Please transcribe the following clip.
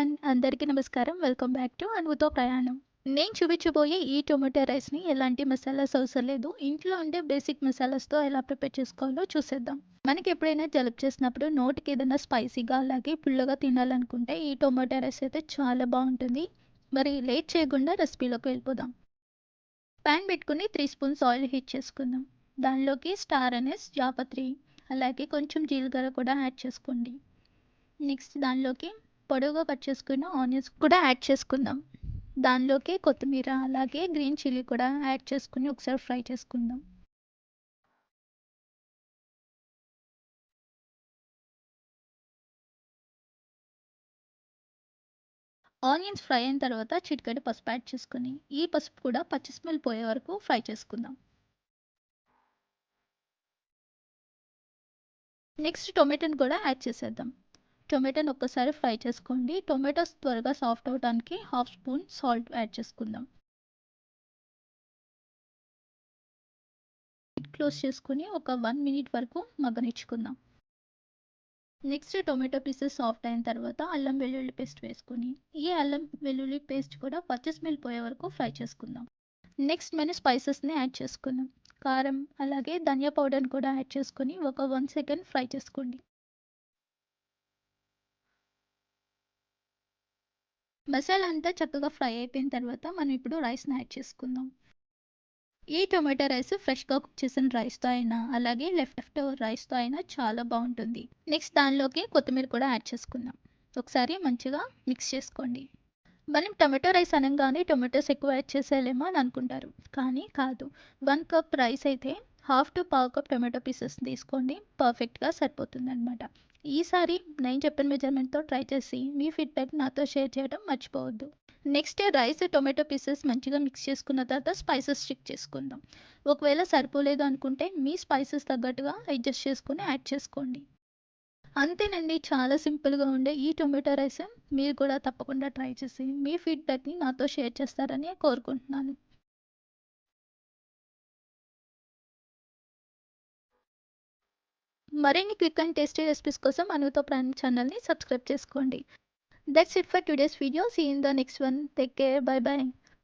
Everyone, అందరికీ నమస్కారం. Welcome back to అనువుతో ప్రయాణం. నేను చూపించబోయే ఈ టొమాటో రైస్‌ని ఎలాంటి మసాలాస్ అవసరం లేదు. ఇంట్లో ఉండే బేసిక్ మసాలాస్‌తో ఎలా ప్రిపేర్ చేసుకోవాలో చూసేద్దాం. మనకి ఎప్పుడైనా జలుబు చేసినప్పుడు నోటికి ఏదైనా స్పైసీగా అలాగే పుల్లగా తినాలనుకుంటే ఈ టొమాటో రైస్ అయితే చాలా బాగుంటుంది. మరి లేట్ చేయకుండా రెసిపీలోకి వెళ్ళిపోదాం. పాన్ పెట్టుకుని 3 స్పూన్స్ ఆయిల్ హీట్ చేసుకుందాం. దానిలోకి స్టార్ అనీస్, జాపత్రి అలాగే కొంచెం జీలకర్ర కూడా యాడ్ చేసుకోండి. నెక్స్ట్ దానిలోకి పొడవుగా కట్ చేసుకున్న ఆనియన్స్ కూడా యాడ్ చేసుకుందాం. దానిలోకి కొత్తిమీర అలాగే గ్రీన్ చిల్లీ కూడా యాడ్ చేసుకుని ఒకసారి ఫ్రై చేసుకుందాం. ఆనియన్స్ ఫ్రై అయిన తర్వాత చిటికెడు పసుపు యాడ్ చేసుకుని ఈ పసుపు కూడా పచ్చి స్మెల్ పోయే వరకు ఫ్రై చేసుకుందాం. నెక్స్ట్ టొమాటోని కూడా యాడ్ చేసేద్దాం. టొమాటోని ఒక్కసారి ఫ్రై చేసుకోండి. టొమాటోస్ త్వరగా సాఫ్ట్ అవడానికి హాఫ్ స్పూన్ సాల్ట్ యాడ్ చేసుకుందాం. క్లోజ్ చేసుకుని ఒక 1 మినిట్ వరకు మగ్గనిచ్చుకుందాం. నెక్స్ట్ టొమాటో పీసెస్ సాఫ్ట్ అయిన తర్వాత అల్లం వెల్లుల్లి పేస్ట్ వేసుకొని ఈ అల్లం వెల్లుల్లి పేస్ట్ కూడా పచ్చి స్మెల్ పోయే వరకు ఫ్రై చేసుకుందాం. నెక్స్ట్ మనం స్పైసెస్ని యాడ్ చేసుకుందాం. కారం అలాగే ధనియా పౌడర్ని కూడా యాడ్ చేసుకొని ఒక 1 సెకండ్ ఫ్రై చేసుకోండి. మసాలా అంతా చక్కగా ఫ్రై అయిపోయిన తర్వాత మనం ఇప్పుడు రైస్ని యాడ్ చేసుకుందాం. ఈ టొమాటో రైస్ ఫ్రెష్గా కుక్ చేసిన రైస్తో అయినా అలాగే లెఫ్ట్ ఓవర్ రైస్తో అయినా చాలా బాగుంటుంది. నెక్స్ట్ దానిలోకి కొత్తిమీర కూడా యాడ్ చేసుకుందాం. ఒకసారి మంచిగా మిక్స్ చేసుకోండి. మనం టొమాటో రైస్ అనంగానే టొమాటోస్ ఎక్కువ యాడ్ చేసేయాలేమో అని అనుకుంటారు. కానీ కాదు. 1 కప్ రైస్ అయితే హాఫ్ టు పావు కప్ టొమాటో పీసెస్ తీసుకోండి. పర్ఫెక్ట్‌గా సరిపోతుందనమాట. ఈసారి నేను చెప్పిన మెజర్‌మెంట్‌తో ట్రై చేసి మీ ఫీడ్‌బ్యాక్ నాతో షేర్ చేయడం మర్చిపోవద్దు. నెక్స్ట్ రైస్, టొమాటో పీసెస్ మంచిగా మిక్స్ చేసుకున్న తర్వాత స్పైసెస్ చెక్ చేసుకుందాం. ఒకవేళ సరిపోలేదు అనుకుంటే మీ స్పైసెస్ తగ్గట్టుగా అడ్జస్ట్ చేసుకొని యాడ్ చేసుకోండి. అంతేనండి. చాలా సింపుల్‌గా ఉండే ఈ టొమాటో రైస్ మీరు కూడా తప్పకుండా ట్రై చేసి మీ ఫీడ్‌బ్యాక్‌ని నాతో షేర్ చేస్తారని కోరుకుంటున్నాను. మరిన్ని క్విక్ అండ్ టేస్టీ రెసిపీస్ కోసం అనుతో ప్రైమ్ ఛానల్‌ని సబ్స్క్రైబ్ చేసుకోండి. That's it for today's video. See you in the next one. Take care. Bye by.